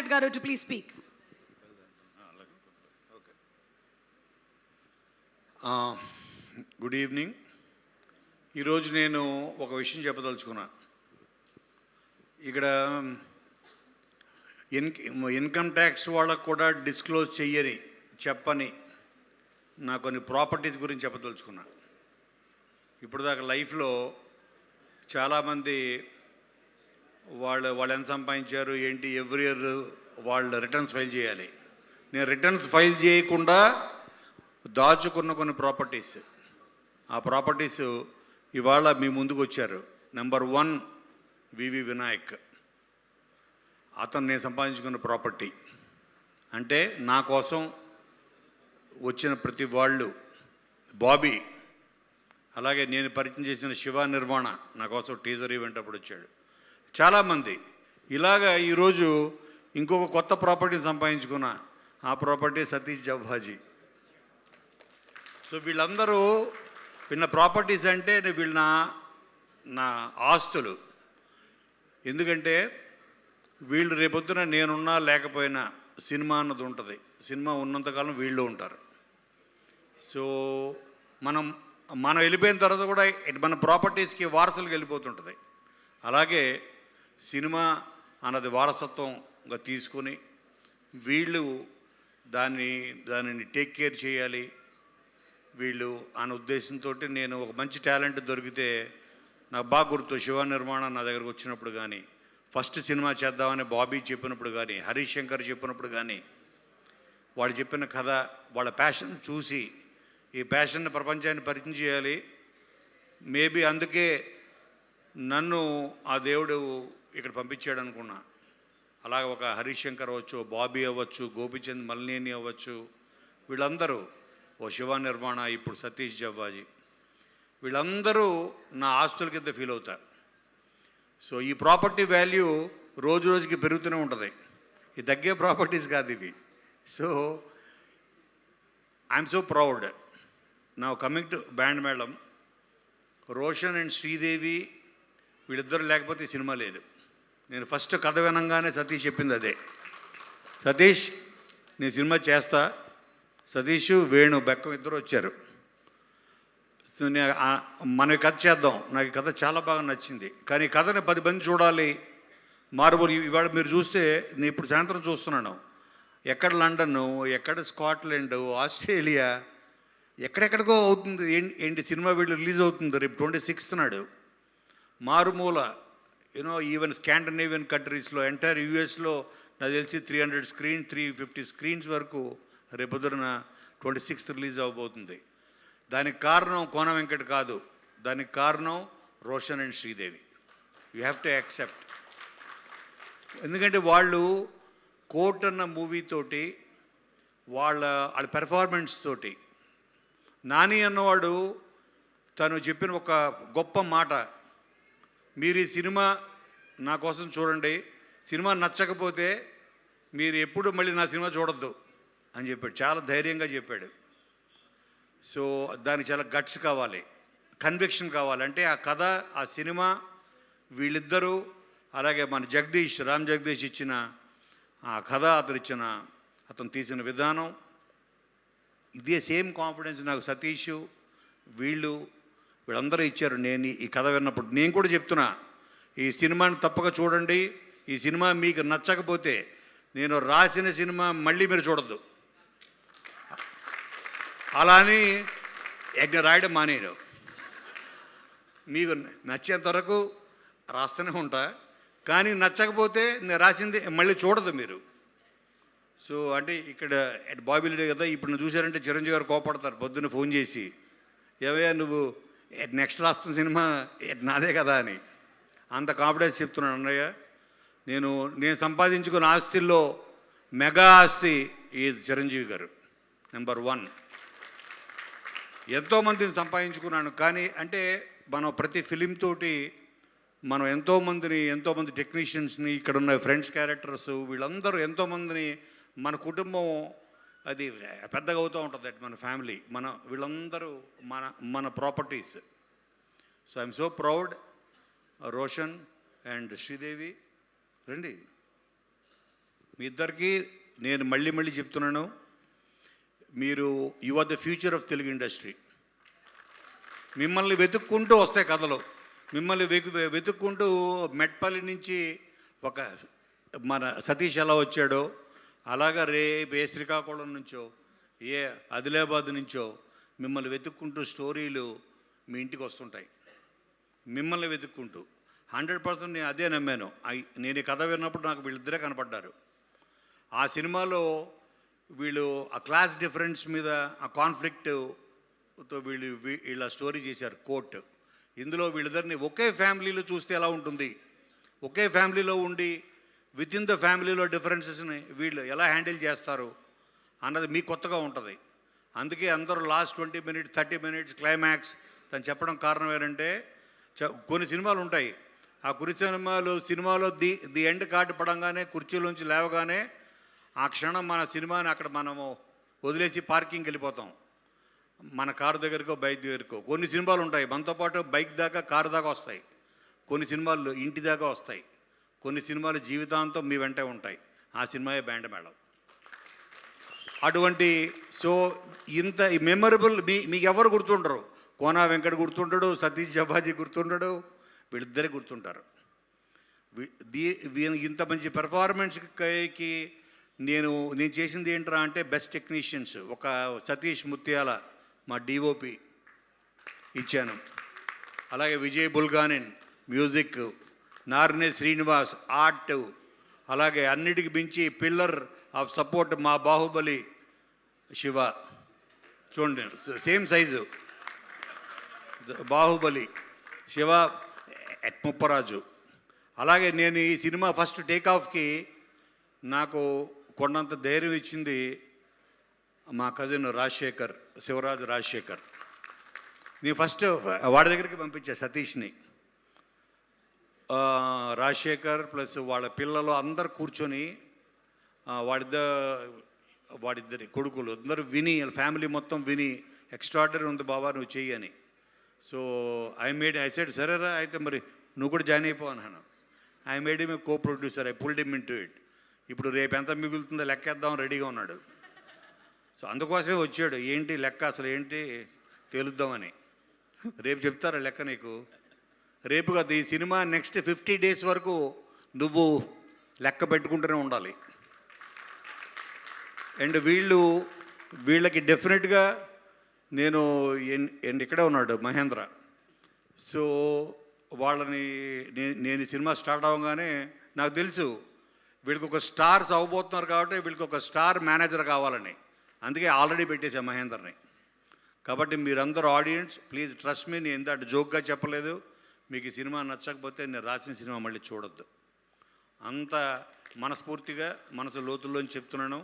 Venkat garu to please speak. Good evening. ఈరోజు నేను ఒక విషయం చెప్పదలుచుకున్నా. ఇక్కడ ఇన్కమ్ ట్యాక్స్ వాళ్ళకు కూడా డిస్క్లోజ్ చెప్పని నా కొన్ని ప్రాపర్టీస్ గురించి చెప్పదలుచుకున్నా. ఇప్పుడు దాకా లైఫ్లో చాలామంది వాళ్ళు ఎంత సంపాదించారు ఏంటి ఎవ్రీ ఇయర్ వాళ్ళు రిటర్న్స్ ఫైల్ చేయాలి. నేను రిటర్న్స్ ఫైల్ చేయకుండా దాచుకున్న కొన్ని ప్రాపర్టీస్, ఆ ప్రాపర్టీస్ ఇవాళ మీ ముందుకు వచ్చారు. నెంబర్ 1 వివి వినాయక్. అతను నేను సంపాదించుకున్న ప్రాపర్టీ. అంటే నా కోసం వచ్చిన ప్రతి వాళ్ళు, బాబీ, అలాగే నేను పరిచయం చేసిన శివ నిర్వాణ నా కోసం టీజర్ ఈవెంట్ అప్పుడు వచ్చాడు. చాలామంది ఇలాగా ఈరోజు ఇంకొక కొత్త ప్రాపర్టీని సంపాదించుకున్న ఆ ప్రాపర్టీ సతీష్ జవ్వాజీ. సో వీళ్ళందరూ వీళ్ళ ప్రాపర్టీస్ అంటే వీళ్ళ నా ఆస్తులు. ఎందుకంటే వీళ్ళు రేపొద్దున నేనున్నా లేకపోయినా సినిమా అన్నది ఉంటుంది. సినిమా ఉన్నంతకాలం వీళ్ళు ఉంటారు. సో మనం వెళ్ళిపోయిన తర్వాత కూడా మన ప్రాపర్టీస్కి వారసులకు వెళ్ళిపోతుంటుంది. అలాగే సినిమా అన్నది వారసత్వంగా తీసుకొని వీళ్ళు దానిని టేక్ కేర్ చేయాలి వీళ్ళు అనే ఉద్దేశంతో నేను ఒక మంచి టాలెంట్ దొరికితే నాకు బాగా గుర్తు. శివ నిర్మాణం నా దగ్గరకు వచ్చినప్పుడు కానీ, ఫస్ట్ సినిమా చేద్దామని బాబీ చెప్పినప్పుడు కానీ, హరీష్ శంకర్ చెప్పినప్పుడు కానీ, వాళ్ళు చెప్పిన కథ, వాళ్ళ ప్యాషన్ చూసి ఈ ప్యాషన్ని ప్రపంచాన్ని పరిచయం చేయాలి. మేబీ అందుకే నన్ను ఆ దేవుడు ఇక్కడ పంపించాడు అనుకున్నా. అలాగే ఒక హరీష్ శంకర్ అవ్వచ్చు, బాబీ అవ్వచ్చు, గోపిచంద్ మల్నేని అవ్వచ్చు, వీళ్ళందరూ, ఓ శివ నిర్మాణ, ఇప్పుడు సతీష్ జవ్వాజీ, వీళ్ళందరూ నా ఆస్తుల కింద ఫీల్ అవుతారు. సో ఈ ప్రాపర్టీ వాల్యూ రోజు రోజుకి పెరుగుతూనే ఉంటుంది. ఈ తగ్గే ప్రాపర్టీస్ కాదు ఇవి. So I'm so proud. నా కమింగ్ టు బ్యాండ్ మేళం, రోషన్ అండ్ శ్రీదేవి వీళ్ళిద్దరు లేకపోతే ఈ సినిమా లేదు. నేను ఫస్ట్ కథ వినంగానే సతీష్ చెప్పింది అదే. సతీష్ నేను సినిమా చేస్తా. సతీష్, వేణు, బెక్కం ఇద్దరు వచ్చారు. సో మన కథ చేద్దాం. నాకు ఈ కథ చాలా బాగా నచ్చింది, కానీ ఈ కథని 10 మంది చూడాలి. మార్బుల్ ఇవాళ మీరు చూస్తే, నేను ఇప్పుడు సాయంత్రం చూస్తున్నాను, ఎక్కడ లండన్, ఎక్కడ స్కాట్లాండ్, ఆస్ట్రేలియా, ఎక్కడెక్కడికో అవుతుంది. ఏంటి సినిమా వీళ్ళు రిలీజ్ అవుతుంది రేపు 26th నాడు. మారుమూల ఈవెన్ స్కాండినేవియన్ కంట్రీస్లో, ఎంటైర్ యూఎస్లో నాకు తెలిసి 300 స్క్రీన్, 350 స్క్రీన్స్ వరకు రేపొద్దున 26th రిలీజ్ అవబోతుంది. దానికి కారణం కోన వెంకట్ కాదు, దానికి కారణం Roshan and Sridevi. You have to accept. ఎందుకంటే వాళ్ళు కోర్ట్ అన్న మూవీతోటి, వాళ్ళ పెర్ఫార్మెన్స్ తోటి, నాని అన్నవాడు తను చెప్పిన ఒక గొప్ప మాట, మీరు ఈ సినిమా నా కోసం చూడండి, సినిమా నచ్చకపోతే మీరు ఎప్పుడు మళ్ళీ నా సినిమా చూడొద్దు అని చెప్పాడు. చాలా ధైర్యంగా చెప్పాడు. సో దానికి చాలా గట్స్ కావాలి, కన్విక్షన్ కావాలి. అంటే ఆ కథ, ఆ సినిమా, వీళ్ళిద్దరూ, అలాగే మన రామ్ జగదీష్ ఇచ్చిన ఆ కథ, అతను తీసిన విధానం, ఇదే సేమ్ కాన్ఫిడెన్స్ నాకు సతీష్ వీళ్ళందరూ ఇచ్చారు. నేను ఈ కథ విన్నప్పుడు నేను కూడా చెప్తున్నా, ఈ సినిమాని తప్పక చూడండి. ఈ సినిమా మీకు నచ్చకపోతే నేను రాసిన సినిమా మళ్ళీ మీరు చూడొద్దు. అలా అని రాయడం మానేను. మీకు నచ్చేంత వరకు రాస్తూనే ఉంటా, కానీ నచ్చకపోతే నేను రాసింది మళ్ళీ చూడదు మీరు. సో అంటే ఇక్కడ బాబీలుడే కదా, ఇప్పుడు నువ్వు చూశారంటే చిరంజీవి గారు కోపడతారు. పొద్దున్న ఫోన్ చేసి, ఏవయ్యా నువ్వు నెక్స్ట్ రాస్తున్న సినిమా నాదే కదా అని. అంత కాన్ఫిడెన్స్ చెప్తున్నాను అన్నయ్య. నేను సంపాదించుకున్న ఆస్తుల్లో మెగా ఆస్తి ఈజ్ చిరంజీవి గారు, నెంబర్ 1. ఎంతోమందిని సంపాదించుకున్నాను, కానీ అంటే మనం ప్రతి ఫిలిం తోటి మనం ఎంతోమంది టెక్నీషియన్స్ని, ఇక్కడ ఉన్న ఫ్రెండ్స్ క్యారెక్టర్స్, వీళ్ళందరూ ఎంతోమందిని, మన కుటుంబం అది పెద్దగా అవుతూ ఉంటుంది. మన ఫ్యామిలీ, వీళ్ళందరూ మన properties. So I'm so proud. Roshan and Sridevi రండి. మీ ఇద్దరికీ నేను మళ్ళీ మళ్ళీ చెప్తున్నాను, మీరు you are the future of Telugu industry. మిమ్మల్ని వెతుక్కుంటూ వస్తాయి కథలు, మిమ్మల్ని వెతుక్కుంటూ మెట్పల్లి నుంచి ఒక మన సతీష్ ఎలా వచ్చాడో అలాగా రేపు శ్రీకాకుళం నుంచో ఏ ఆదిలాబాద్ నుంచో మిమ్మల్ని వెతుక్కుంటూ స్టోరీలు మీ ఇంటికి వస్తుంటాయి. మిమ్మల్ని వెతుక్కుంటూ 100% నేను అదే నమ్మాను. నేను ఈ కథ విన్నప్పుడు నాకు వీళ్ళిద్దరే కనపడ్డారు. ఆ సినిమాలో వీళ్ళు ఆ క్లాస్ డిఫరెన్స్ మీద ఆ కాన్ఫ్లిక్ట్తో వీళ్ళ స్టోరీ చేశారు కోర్టు. ఇందులో వీళ్ళిద్దరిని ఒకే ఫ్యామిలీలో చూస్తే ఎలా ఉంటుంది, ఒకే ఫ్యామిలీలో ఉండి విత్ ఇన్ ద ఫ్యామిలీలో డిఫరెన్సెస్ని వీళ్ళు ఎలా హ్యాండిల్ చేస్తారు అన్నది మీకు కొత్తగా ఉంటుంది. అందుకే అందరూ లాస్ట్ 20 minutes 30 minutes క్లైమాక్స్ తను చెప్పడం కారణం ఏంటంటే, కొన్ని సినిమాలు ఉంటాయి, ఆ సినిమాలో ది ఎండ్ కార్డు పడంగానే కుర్చీలోంచి లేవగానే ఆ క్షణం మన సినిమాని అక్కడ మనము వదిలేసి పార్కింగ్కి వెళ్ళిపోతాం, మన కారు దగ్గరకో బైక్ దగ్గరకో. కొన్ని సినిమాలు ఉంటాయి మనతో పాటు బైక్ దాకా కారు దాకా వస్తాయి, కొన్ని సినిమాలు ఇంటి దాకా వస్తాయి, కొన్ని సినిమాలు జీవితాంతం మీ వెంటే ఉంటాయి. ఆ సినిమాయే బ్యాండ్ మేళం. అటువంటి సో ఇంత మెమరబుల్ మీకు ఎవరు గుర్తుండరు. కోనా వెంకట్ గుర్తుంటాడు, సతీష్ జవ్వాజీ గుర్తుంటాడు, వీళ్ళిద్దరే గుర్తుంటారు. ఇంత మంచి పెర్ఫార్మెన్స్కి నేను చేసింది ఏంట్రా అంటే బెస్ట్ టెక్నీషియన్స్ ఒక సతీష్ ముత్యాల మా డిఓపి ఇచ్చాను, అలాగే విజయ్ బుల్గానిన్ మ్యూజిక్, నార్నే శ్రీనివాస్ ఆర్ట్, అలాగే అన్నిటికి మించి పిల్లర్ ఆఫ్ సపోర్ట్ మా బాహుబలి శివ, చూడండి సేమ్ సైజు బాహుబలి శివ ముప్పరాజు. అలాగే నేను ఈ సినిమా ఫస్ట్ టేకాఫ్కి నాకు కొండంత ధైర్యం ఇచ్చింది మా కజిన్ రాజశేఖర్, శివరాజు రాజశేఖర్. నేను ఫస్ట్ వాడి దగ్గరికి పంపించా సతీష్ని. రాజశేఖర్ ప్లస్ వాళ్ళ పిల్లలు అందరు కూర్చొని వాడిద్దరి కొడుకులు అందరూ విని, ఫ్యామిలీ మొత్తం విని ఎక్స్ట్రాడనరీ ఉంది బాబా నువ్వు చెయ్యి అని. సో ఐ సెడ్ సరేరా అయితే మరి నువ్వు కూడా జాయిన్ అయిపో అన్నాను. I made him co producer, I pulled him into it. ఇప్పుడు రేపు ఎంత మిగులుతుందో లెక్కేద్దాం రెడీగా ఉన్నాడు. సో అందుకోసమే వచ్చాడు, ఏంటి లెక్క అసలు ఏంటి తేలుద్దామని. రేపు చెప్తారా లెక్క నీకు, రేపు కాదు ఈ సినిమా నెక్స్ట్ 50 days వరకు నువ్వు లెక్క పెట్టుకుంటూనే ఉండాలి. అండ్ వీళ్ళకి డెఫినెట్గా నేను ఇక్కడే ఉన్నాడు మహేంద్ర. సో వాళ్ళని నేను సినిమా స్టార్ట్ అవ్వగానే నాకు తెలుసు వీళ్ళకి ఒక స్టార్స్ అవ్వబోతున్నారు కాబట్టి వీళ్ళకి ఒక స్టార్ మేనేజర్ కావాలని, అందుకే ఆల్రెడీ పెట్టేశా మహేందర్ని. కాబట్టి మీరందరూ ఆడియన్స్ ప్లీజ్ ట్రస్ట్ మీ, నేను ఇంత జోక్గా చెప్పలేదు. మీకు ఈ సినిమా నచ్చకపోతే నేను రాసిన సినిమా మళ్ళీ చూడొద్దు, అంత మనస్ఫూర్తిగా మనసు లోతుల్లోంచి చెప్తున్నాను.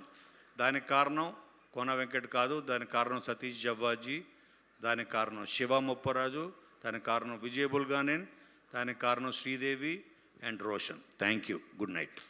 దానికి కారణం కోన వెంకట్ కాదు, దానికి కారణం సతీష్ జవ్వాజీ, దానికి కారణం శివ ముప్పరాజు, దానికి కారణం విజయ్ బుల్గానిన్, దానికి కారణం Sridevi and Roshan. Thank you, good night.